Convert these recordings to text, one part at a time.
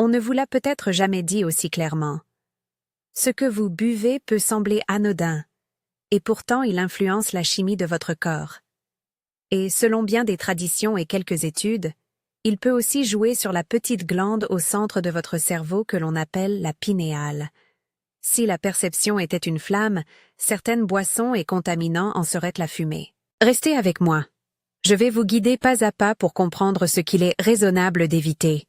On ne vous l'a peut-être jamais dit aussi clairement. Ce que vous buvez peut sembler anodin, et pourtant il influence la chimie de votre corps. Et selon bien des traditions et quelques études, il peut aussi jouer sur la petite glande au centre de votre cerveau que l'on appelle la pinéale. Si la perception était une flamme, certaines boissons et contaminants en seraient la fumée. Restez avec moi. Je vais vous guider pas à pas pour comprendre ce qu'il est raisonnable d'éviter.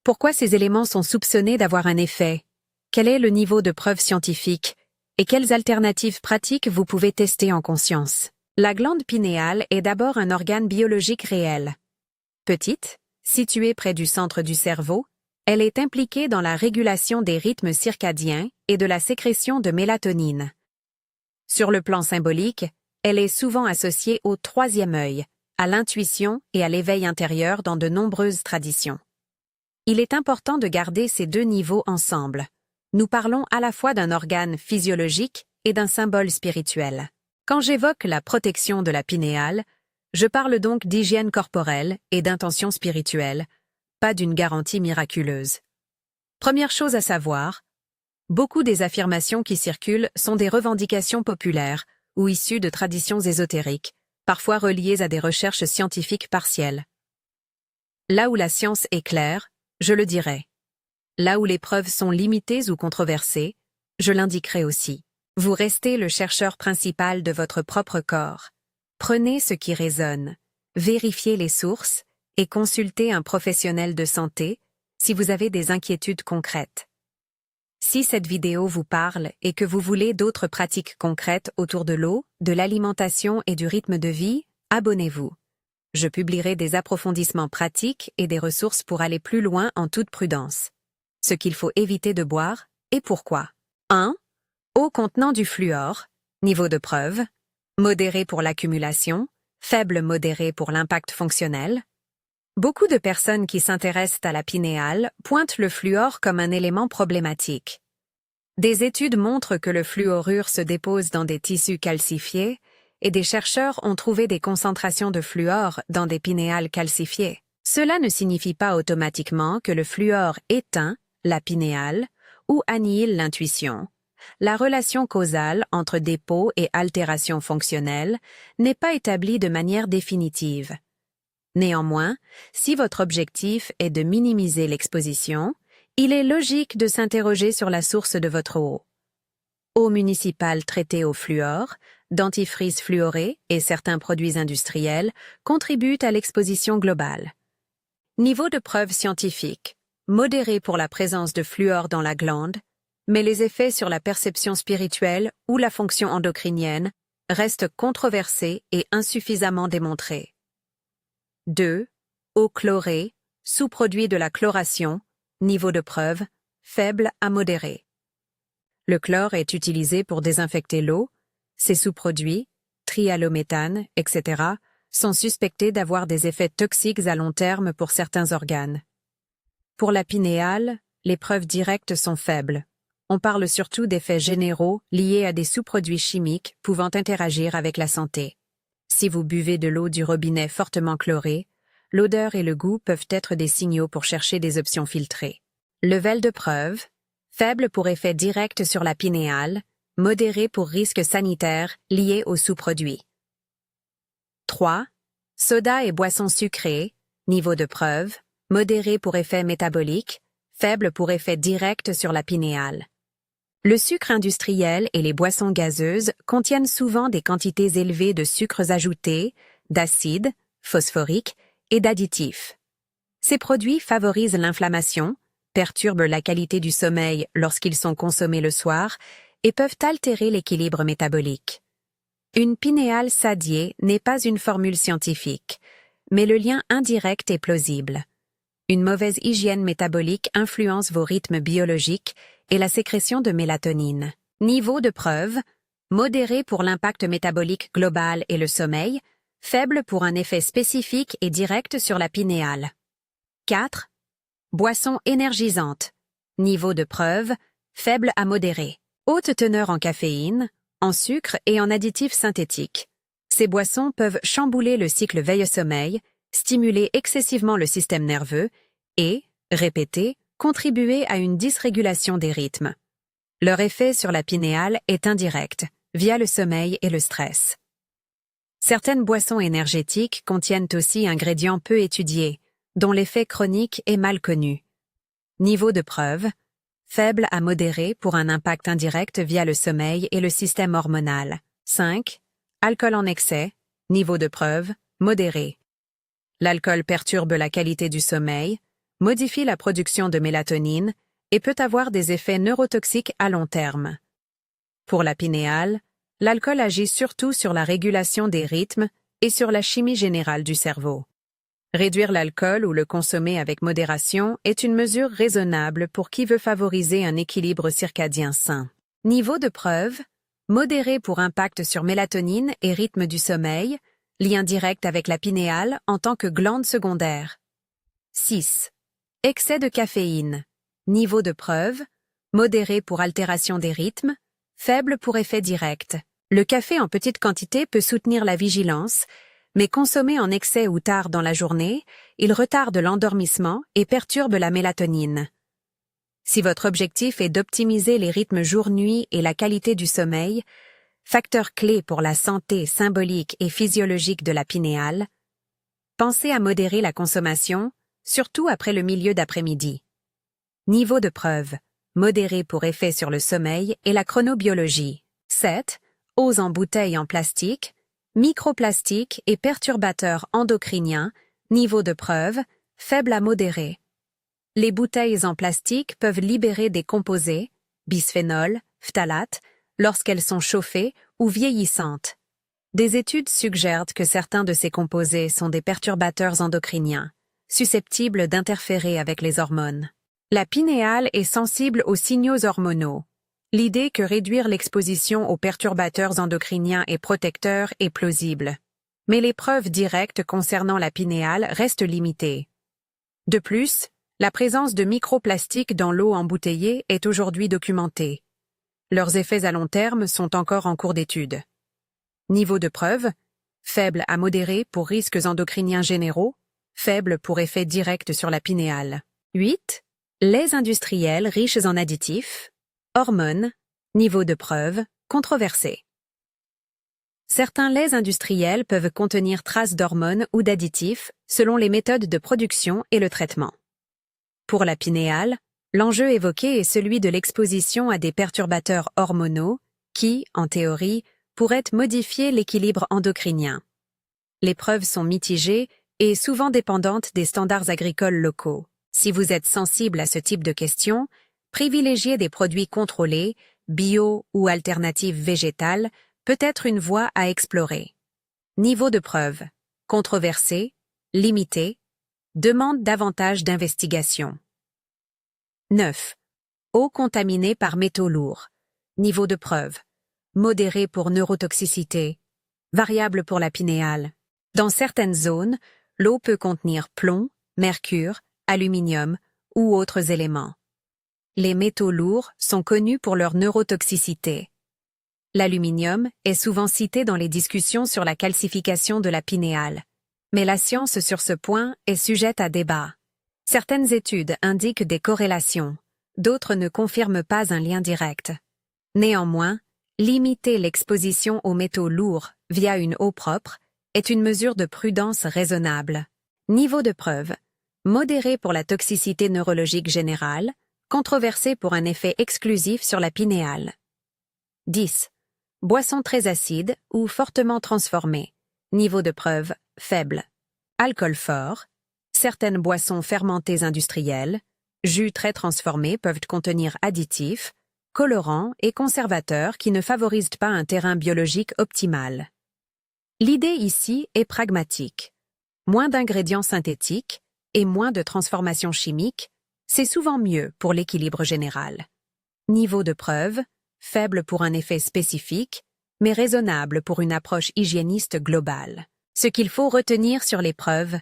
Pourquoi ces éléments sont soupçonnés d'avoir un effet? Quel est le niveau de preuve scientifique? Et quelles alternatives pratiques vous pouvez tester en conscience? La glande pinéale est d'abord un organe biologique réel. Petite, située près du centre du cerveau, elle est impliquée dans la régulation des rythmes circadiens et de la sécrétion de mélatonine. Sur le plan symbolique, elle est souvent associée au troisième œil, à l'intuition et à l'éveil intérieur dans de nombreuses traditions. Il est important de garder ces deux niveaux ensemble. Nous parlons à la fois d'un organe physiologique et d'un symbole spirituel. Quand j'évoque la protection de la pinéale, je parle donc d'hygiène corporelle et d'intention spirituelle, pas d'une garantie miraculeuse. Première chose à savoir, beaucoup des affirmations qui circulent sont des revendications populaires ou issues de traditions ésotériques, parfois reliées à des recherches scientifiques partielles. Là où la science est claire, je le dirai. Là où les preuves sont limitées ou controversées, je l'indiquerai aussi. Vous restez le chercheur principal de votre propre corps. Prenez ce qui résonne, vérifiez les sources et consultez un professionnel de santé si vous avez des inquiétudes concrètes. Si cette vidéo vous parle et que vous voulez d'autres pratiques concrètes autour de l'eau, de l'alimentation et du rythme de vie, abonnez-vous. Je publierai des approfondissements pratiques et des ressources pour aller plus loin en toute prudence. Ce qu'il faut éviter de boire et pourquoi. 1. Eau contenant du fluor, niveau de preuve, modéré pour l'accumulation, faible modéré pour l'impact fonctionnel. Beaucoup de personnes qui s'intéressent à la pinéale pointent le fluor comme un élément problématique. Des études montrent que le fluorure se dépose dans des tissus calcifiés et des chercheurs ont trouvé des concentrations de fluor dans des pinéales calcifiées. Cela ne signifie pas automatiquement que le fluor éteint la pinéale ou annihile l'intuition. La relation causale entre dépôt et altération fonctionnelle n'est pas établie de manière définitive. Néanmoins, si votre objectif est de minimiser l'exposition, il est logique de s'interroger sur la source de votre eau. Eau municipale traitée au fluor, dentifrice fluoré et certains produits industriels contribuent à l'exposition globale. Niveau de preuve scientifique, modéré pour la présence de fluor dans la glande, mais les effets sur la perception spirituelle ou la fonction endocrinienne restent controversés et insuffisamment démontrés. 2. Eau chlorée, sous-produit de la chloration, niveau de preuve, faible à modéré. Le chlore est utilisé pour désinfecter l'eau, ses sous-produits, trihallométhane, etc., sont suspectés d'avoir des effets toxiques à long terme pour certains organes. Pour la pinéale, les preuves directes sont faibles. On parle surtout d'effets généraux liés à des sous-produits chimiques pouvant interagir avec la santé. Si vous buvez de l'eau du robinet fortement chlorée, l'odeur et le goût peuvent être des signaux pour chercher des options filtrées. Level de preuve, faible pour effet direct sur la pinéale, modéré pour risques sanitaires liés aux sous-produits. 3. Soda et boissons sucrées, niveau de preuve, modéré pour effet métabolique, faible pour effet direct sur la pinéale. Le sucre industriel et les boissons gazeuses contiennent souvent des quantités élevées de sucres ajoutés, d'acides, phosphoriques et d'additifs. Ces produits favorisent l'inflammation, perturbent la qualité du sommeil lorsqu'ils sont consommés le soir et peuvent altérer l'équilibre métabolique. Une pinéale sadiée n'est pas une formule scientifique, mais le lien indirect est plausible. Une mauvaise hygiène métabolique influence vos rythmes biologiques et la sécrétion de mélatonine. Niveau de preuve, modéré pour l'impact métabolique global et le sommeil, faible pour un effet spécifique et direct sur la pinéale. 4. Boissons énergisantes. Niveau de preuve, faible à modéré. Haute teneur en caféine, en sucre et en additifs synthétiques. Ces boissons peuvent chambouler le cycle veille-sommeil, stimuler excessivement le système nerveux et, répétées, contribuer à une dysrégulation des rythmes. Leur effet sur la pinéale est indirect, via le sommeil et le stress. Certaines boissons énergétiques contiennent aussi ingrédients peu étudiés, dont l'effet chronique est mal connu. Niveau de preuve, faible à modéré pour un impact indirect via le sommeil et le système hormonal. 5. Alcool en excès, niveau de preuve, modéré. L'alcool perturbe la qualité du sommeil, modifie la production de mélatonine et peut avoir des effets neurotoxiques à long terme. Pour la pinéale, l'alcool agit surtout sur la régulation des rythmes et sur la chimie générale du cerveau. Réduire l'alcool ou le consommer avec modération est une mesure raisonnable pour qui veut favoriser un équilibre circadien sain. Niveau de preuve, modéré pour impact sur mélatonine et rythme du sommeil, lien direct avec la pinéale en tant que glande secondaire. 6. Excès de caféine. Niveau de preuve, modéré pour altération des rythmes, faible pour effet direct. Le café en petite quantité peut soutenir la vigilance, mais consommé en excès ou tard dans la journée, il retarde l'endormissement et perturbe la mélatonine. Si votre objectif est d'optimiser les rythmes jour-nuit et la qualité du sommeil, facteur clé pour la santé symbolique et physiologique de la pinéale, pensez à modérer la consommation, surtout après le milieu d'après-midi. Niveau de preuve, modéré pour effet sur le sommeil et la chronobiologie. 7. Eaux en bouteilles en plastique, microplastiques et perturbateurs endocriniens, niveau de preuve, faible à modéré. Les bouteilles en plastique peuvent libérer des composés, bisphénol, phtalates, lorsqu'elles sont chauffées ou vieillissantes. Des études suggèrent que certains de ces composés sont des perturbateurs endocriniens, susceptibles d'interférer avec les hormones. La pinéale est sensible aux signaux hormonaux. L'idée que réduire l'exposition aux perturbateurs endocriniens et protecteurs est plausible. Mais les preuves directes concernant la pinéale restent limitées. De plus, la présence de microplastiques dans l'eau embouteillée est aujourd'hui documentée. Leurs effets à long terme sont encore en cours d'étude. Niveau de preuve, faible à modéré pour risques endocriniens généraux, faible pour effets directs sur la pinéale. 8. Laits industriels riches en additifs, hormones, niveau de preuve, controversé. Certains laits industriels peuvent contenir traces d'hormones ou d'additifs selon les méthodes de production et le traitement. Pour la pinéale, l'enjeu évoqué est celui de l'exposition à des perturbateurs hormonaux qui, en théorie, pourraient modifier l'équilibre endocrinien. Les preuves sont mitigées et souvent dépendantes des standards agricoles locaux. Si vous êtes sensible à ce type de questions, privilégier des produits contrôlés, bio ou alternatives végétales peut être une voie à explorer. Niveau de preuve, controversé, limité, demande davantage d'investigation. 9. Eau contaminée par métaux lourds. Niveau de preuve, modéré pour neurotoxicité, variable pour la pinéale. Dans certaines zones, l'eau peut contenir plomb, mercure, aluminium ou autres éléments. Les métaux lourds sont connus pour leur neurotoxicité. L'aluminium est souvent cité dans les discussions sur la calcification de la pinéale, mais la science sur ce point est sujette à débat. Certaines études indiquent des corrélations, d'autres ne confirment pas un lien direct. Néanmoins, limiter l'exposition aux métaux lourds via une eau propre est une mesure de prudence raisonnable. Niveau de preuve, modéré pour la toxicité neurologique générale, controversé pour un effet exclusif sur la pinéale. 10. Boissons très acides ou fortement transformées. Niveau de preuve, faible. Alcool fort. Certaines boissons fermentées industrielles, jus très transformés peuvent contenir additifs, colorants et conservateurs qui ne favorisent pas un terrain biologique optimal. L'idée ici est pragmatique. Moins d'ingrédients synthétiques et moins de transformations chimiques, c'est souvent mieux pour l'équilibre général. Niveau de preuve, faible pour un effet spécifique, mais raisonnable pour une approche hygiéniste globale. Ce qu'il faut retenir sur les preuves,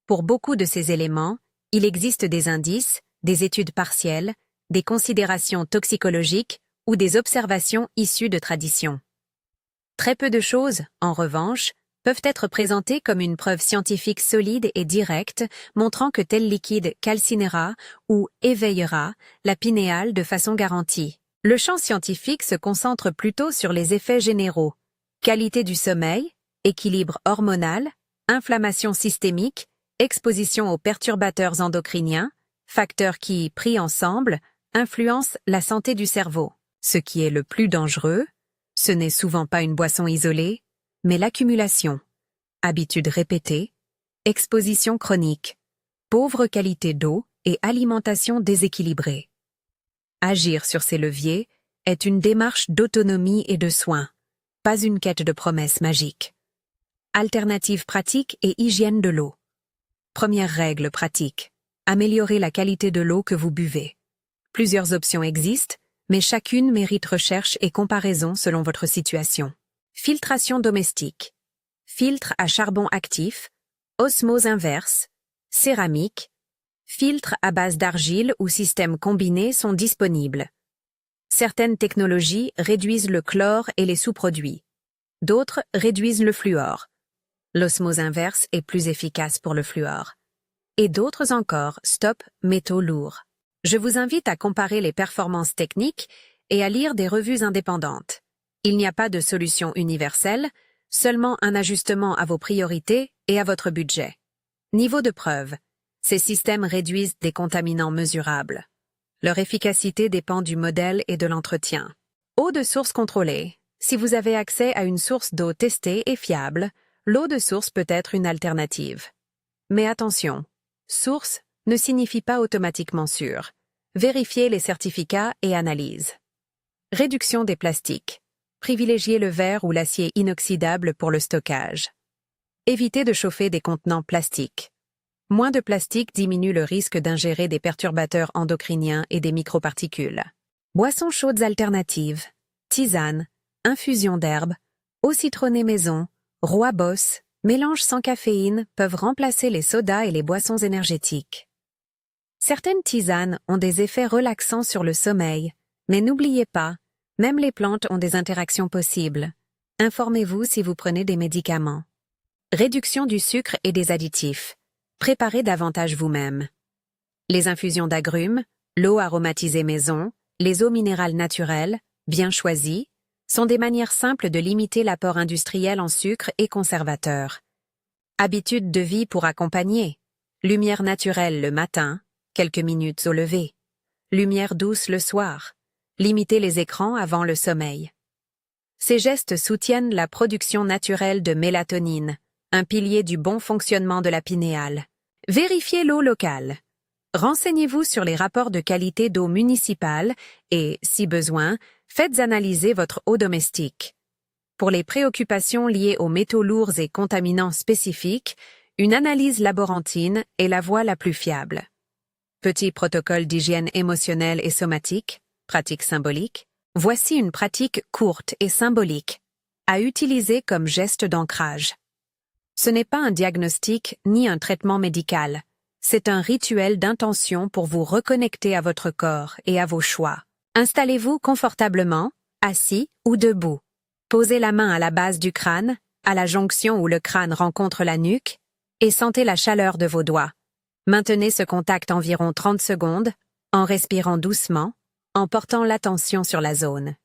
pour beaucoup de ces éléments, il existe des indices, des études partielles, des considérations toxicologiques ou des observations issues de traditions. Très peu de choses, en revanche, peuvent être présentés comme une preuve scientifique solide et directe, montrant que tel liquide calcinera ou éveillera la pinéale de façon garantie. Le champ scientifique se concentre plutôt sur les effets généraux: qualité du sommeil, équilibre hormonal, inflammation systémique, exposition aux perturbateurs endocriniens, facteurs qui, pris ensemble, influencent la santé du cerveau. Ce qui est le plus dangereux, ce n'est souvent pas une boisson isolée, mais l'accumulation, habitudes répétées, exposition chronique, pauvre qualité d'eau et alimentation déséquilibrée. Agir sur ces leviers est une démarche d'autonomie et de soin, pas une quête de promesses magiques. Alternatives pratiques et hygiène de l'eau. Première règle pratique: améliorer la qualité de l'eau que vous buvez. Plusieurs options existent, mais chacune mérite recherche et comparaison selon votre situation. Filtration domestique. Filtre à charbon actif, osmose inverse, céramique, filtres à base d'argile ou systèmes combinés sont disponibles. Certaines technologies réduisent le chlore et les sous-produits. D'autres réduisent le fluor. L'osmose inverse est plus efficace pour le fluor. Et d'autres encore stoppent métaux lourds. Je vous invite à comparer les performances techniques et à lire des revues indépendantes. Il n'y a pas de solution universelle, seulement un ajustement à vos priorités et à votre budget. Niveau de preuve. Ces systèmes réduisent des contaminants mesurables. Leur efficacité dépend du modèle et de l'entretien. Eau de source contrôlée. Si vous avez accès à une source d'eau testée et fiable, l'eau de source peut être une alternative. Mais attention, source ne signifie pas automatiquement sûre. Vérifiez les certificats et analyses. Réduction des plastiques. Privilégiez le verre ou l'acier inoxydable pour le stockage. Évitez de chauffer des contenants plastiques. Moins de plastique diminue le risque d'ingérer des perturbateurs endocriniens et des microparticules. Boissons chaudes alternatives. Tisane, infusion d'herbes, eau citronnée maison, rooibos, mélange sans caféine peuvent remplacer les sodas et les boissons énergétiques. Certaines tisanes ont des effets relaxants sur le sommeil, mais n'oubliez pas, même les plantes ont des interactions possibles. Informez-vous si vous prenez des médicaments. Réduction du sucre et des additifs. Préparez davantage vous-même. Les infusions d'agrumes, l'eau aromatisée maison, les eaux minérales naturelles, bien choisies, sont des manières simples de limiter l'apport industriel en sucre et conservateurs. Habitudes de vie pour accompagner. Lumière naturelle le matin, quelques minutes au lever. Lumière douce le soir. Limitez les écrans avant le sommeil. Ces gestes soutiennent la production naturelle de mélatonine, un pilier du bon fonctionnement de la pinéale. Vérifiez l'eau locale. Renseignez-vous sur les rapports de qualité d'eau municipale et, si besoin, faites analyser votre eau domestique. Pour les préoccupations liées aux métaux lourds et contaminants spécifiques, une analyse laborantine est la voie la plus fiable. Petit protocole d'hygiène émotionnelle et somatique, pratique symbolique. Voici une pratique courte et symbolique, à utiliser comme geste d'ancrage. Ce n'est pas un diagnostic ni un traitement médical, c'est un rituel d'intention pour vous reconnecter à votre corps et à vos choix. Installez-vous confortablement, assis ou debout. Posez la main à la base du crâne, à la jonction où le crâne rencontre la nuque, et sentez la chaleur de vos doigts. Maintenez ce contact environ 30 secondes, en respirant doucement, en portant l'attention sur la zone.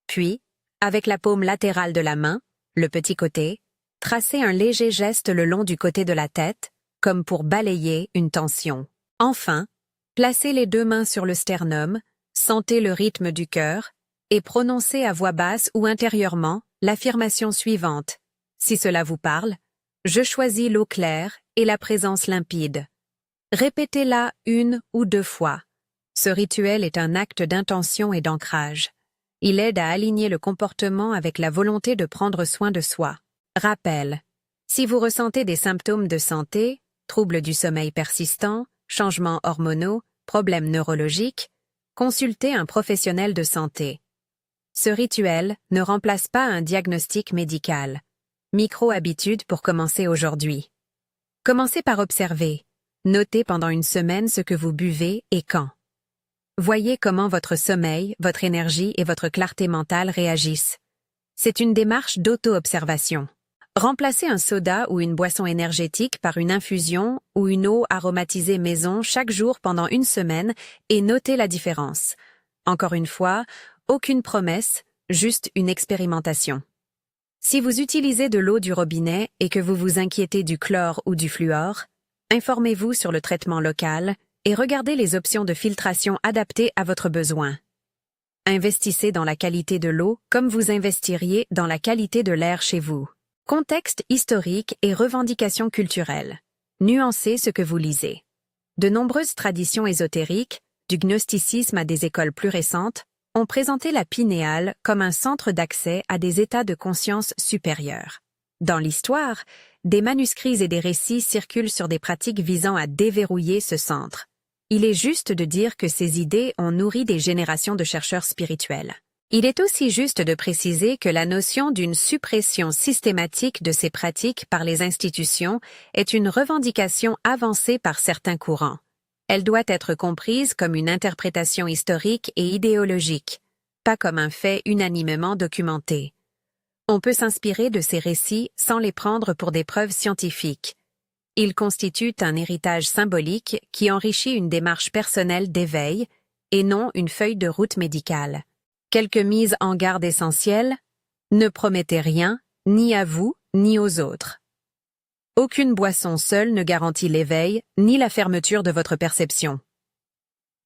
Puis, avec la paume latérale de la main, le petit côté, tracez un léger geste le long du côté de la tête, comme pour balayer une tension. Enfin, placez les deux mains sur le sternum, sentez le rythme du cœur, et prononcez à voix basse ou intérieurement l'affirmation suivante. Si cela vous parle, je choisis l'eau claire et la présence limpide. Répétez-la 1 ou 2 fois. Ce rituel est un acte d'intention et d'ancrage. Il aide à aligner le comportement avec la volonté de prendre soin de soi. Rappel. Si vous ressentez des symptômes de santé, troubles du sommeil persistants, changements hormonaux, problèmes neurologiques, consultez un professionnel de santé. Ce rituel ne remplace pas un diagnostic médical. Micro-habitude pour commencer aujourd'hui. Commencez par observer. Notez pendant une semaine ce que vous buvez et quand. Voyez comment votre sommeil, votre énergie et votre clarté mentale réagissent. C'est une démarche d'auto-observation. Remplacez un soda ou une boisson énergétique par une infusion ou une eau aromatisée maison chaque jour pendant une semaine et notez la différence. Encore une fois, aucune promesse, juste une expérimentation. Si vous utilisez de l'eau du robinet et que vous vous inquiétez du chlore ou du fluor, informez-vous sur le traitement local et regardez les options de filtration adaptées à votre besoin. Investissez dans la qualité de l'eau comme vous investiriez dans la qualité de l'air chez vous. Contexte historique et revendications culturelles. Nuancez ce que vous lisez. De nombreuses traditions ésotériques, du gnosticisme à des écoles plus récentes, ont présenté la pinéale comme un centre d'accès à des états de conscience supérieurs. Dans l'histoire, des manuscrits et des récits circulent sur des pratiques visant à déverrouiller ce centre. Il est juste de dire que ces idées ont nourri des générations de chercheurs spirituels. Il est aussi juste de préciser que la notion d'une suppression systématique de ces pratiques par les institutions est une revendication avancée par certains courants. Elle doit être comprise comme une interprétation historique et idéologique, pas comme un fait unanimement documenté. On peut s'inspirer de ces récits sans les prendre pour des preuves scientifiques. Ils constituent un héritage symbolique qui enrichit une démarche personnelle d'éveil et non une feuille de route médicale. Quelques mises en garde essentielles, ne promettez rien, ni à vous, ni aux autres. Aucune boisson seule ne garantit l'éveil, ni la fermeture de votre perception.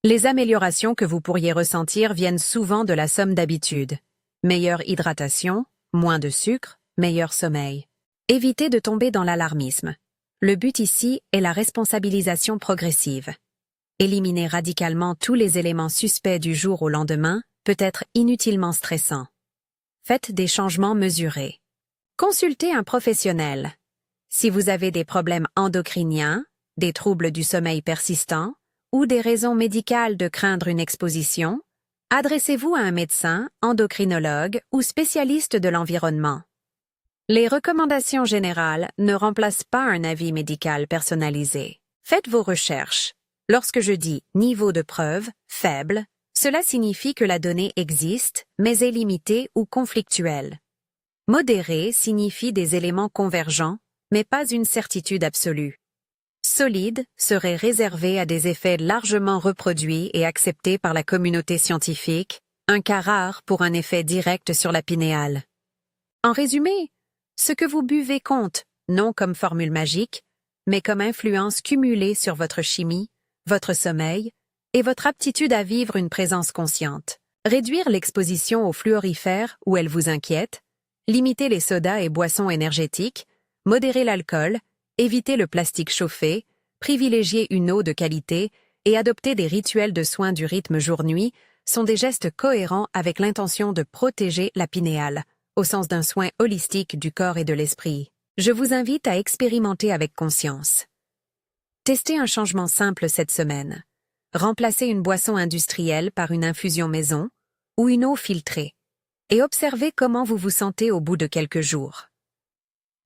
Les améliorations que vous pourriez ressentir viennent souvent de la somme d'habitudes. Meilleure hydratation, moins de sucre, meilleur sommeil. Évitez de tomber dans l'alarmisme. Le but ici est la responsabilisation progressive. Éliminer radicalement tous les éléments suspects du jour au lendemain peut être inutilement stressant. Faites des changements mesurés. Consultez un professionnel. Si vous avez des problèmes endocriniens, des troubles du sommeil persistants ou des raisons médicales de craindre une exposition, adressez-vous à un médecin, endocrinologue ou spécialiste de l'environnement. Les recommandations générales ne remplacent pas un avis médical personnalisé. Faites vos recherches. Lorsque je dis niveau de preuve faible, cela signifie que la donnée existe, mais est limitée ou conflictuelle. Modéré signifie des éléments convergents, mais pas une certitude absolue. Solide serait réservé à des effets largement reproduits et acceptés par la communauté scientifique, un cas rare pour un effet direct sur la pinéale. En résumé, ce que vous buvez compte, non comme formule magique, mais comme influence cumulée sur votre chimie, votre sommeil et votre aptitude à vivre une présence consciente. Réduire l'exposition aux fluorifères où elle vous inquiète, limiter les sodas et boissons énergétiques, modérer l'alcool, éviter le plastique chauffé, privilégier une eau de qualité et adopter des rituels de soins du rythme jour-nuit sont des gestes cohérents avec l'intention de protéger la pinéale, au sens d'un soin holistique du corps et de l'esprit. Je vous invite à expérimenter avec conscience. Testez un changement simple cette semaine. Remplacez une boisson industrielle par une infusion maison ou une eau filtrée et observez comment vous vous sentez au bout de quelques jours.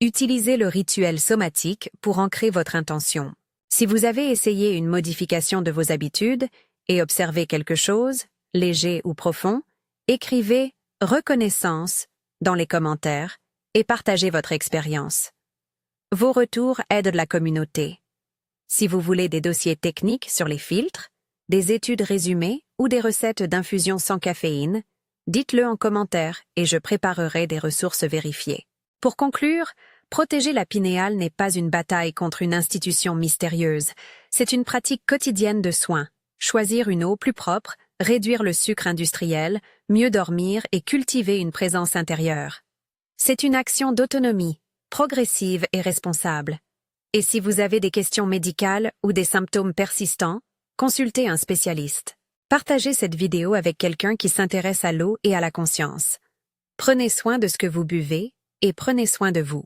Utilisez le rituel somatique pour ancrer votre intention. Si vous avez essayé une modification de vos habitudes et observé quelque chose, léger ou profond, écrivez « reconnaissance » dans les commentaires et partagez votre expérience. Vos retours aident la communauté. Si vous voulez des dossiers techniques sur les filtres, des études résumées ou des recettes d'infusion sans caféine, dites-le en commentaire et je préparerai des ressources vérifiées. Pour conclure, protéger la pinéale n'est pas une bataille contre une institution mystérieuse, c'est une pratique quotidienne de soins. Choisir une eau plus propre, réduire le sucre industriel, mieux dormir et cultiver une présence intérieure. C'est une action d'autonomie, progressive et responsable. Et si vous avez des questions médicales ou des symptômes persistants, consultez un spécialiste. Partagez cette vidéo avec quelqu'un qui s'intéresse à l'eau et à la conscience. Prenez soin de ce que vous buvez et prenez soin de vous.